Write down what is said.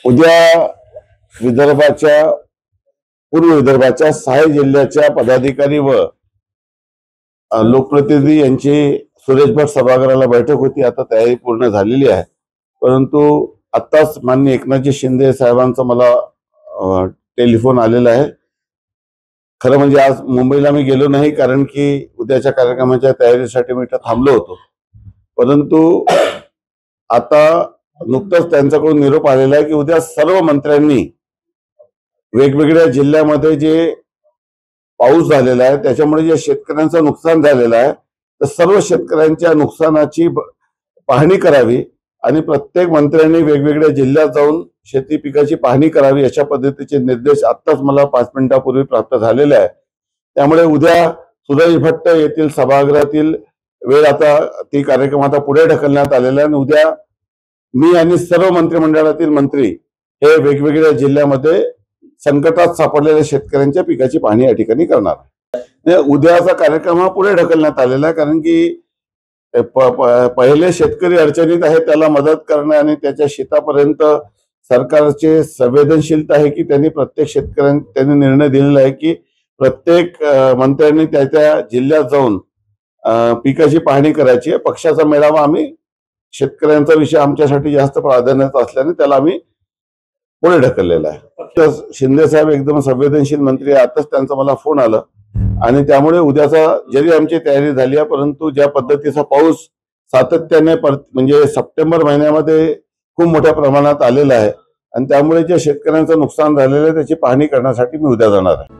उद्या विदर्भाच्या पूर्व विदर्भाच्या 6 जिल्ह्याच्या पदाधिकारी व लोकप्रतिनिधी यांची सुरेश भट सभागृहाला बैठक होती। आता तयारी पूर्ण झालेली आहे, परंतु आत्ताच माननीय एकनाथजी शिंदे साहेबांचा मला टेलिफोन आलेला आहे। खरं म्हणजे आज मुंबईला मी गेलो नाही, कारण की उद्याच्या कार्यक्रमाच्या तयारीसाठी मी इथं थांबलो होतो, परंतु आता नुकतंच त्यांच्याकडून निरोप आलेला आहे की उद्या सर्व मंत्र्यांनी वेगवेगळ्या जिल्ह्यामध्ये जे पाऊस झालेला आहे त्याच्यामुळे जे शेतकऱ्यांचं नुकसान झालेलं आहे, तर सर्व शेतकऱ्यांच्या नुकसानाची पाहणी करावी आणि प्रत्येक मंत्र्यांनी वेगवेगळ्या जिल्ह्यात जाऊन शेती पिकाची पाहणी करावी, अशा पद्धतीचे निर्देश आत्ताच मला 5 मिनिटापूर्वी प्राप्त झालेले आहे। त्यामुळे उद्या सुरेश भट येथील सभागृहातील वेळ आता ती कार्यक्रम आता पुढे ढकलण्यात आलेला आहे आणि उद्या मी आणि सर्व मंत्रिमंडळातील मंत्री हे वेगवेगळ्या जिल्ह्यामध्ये संकटात सापडलेल्या शेतकऱ्यांच्या पिकाची पाहणी या ठिकाणी करणार। उद्याचा कार्यक्रम हा पुढे ढकलण्यात आलेला आहे, कारण की पहिले शेतकरी अडचणीत आहे त्याला मदत करणे आणि त्याच्या शेतापर्यंत सरकारचे संवेदनशीलता आहे की त्यांनी प्रत्येक त्यांनी निर्णय दिलेला आहे की प्रत्येक मंत्र्यांनी त्या जिल्ह्यात जाऊन पिकाची पाहणी करायची आहे। पक्षाचा मेळावा आम्ही शेतकऱ्यांचा विषय आमच्यासाठी जास्त प्राधान्याचा असल्याने त्याला आम्ही पुढे ढकललेला आहे। शिंदे साहेब एकदम संवेदनशील मंत्री आहे, आताच त्यांचा मला फोन आला आणि त्यामुळे उद्याचा जरी आमची तयारी झाली आहे, परंतु ज्या पद्धतीचा पाऊस सातत्याने म्हणजे सप्टेंबर महिन्यामध्ये खूप मोठ्या प्रमाणात आलेला आहे आणि त्यामुळे जे शेतकऱ्यांचं नुकसान झालेलं आहे त्याची पाहणी करण्यासाठी मी उद्या जाणार आहे।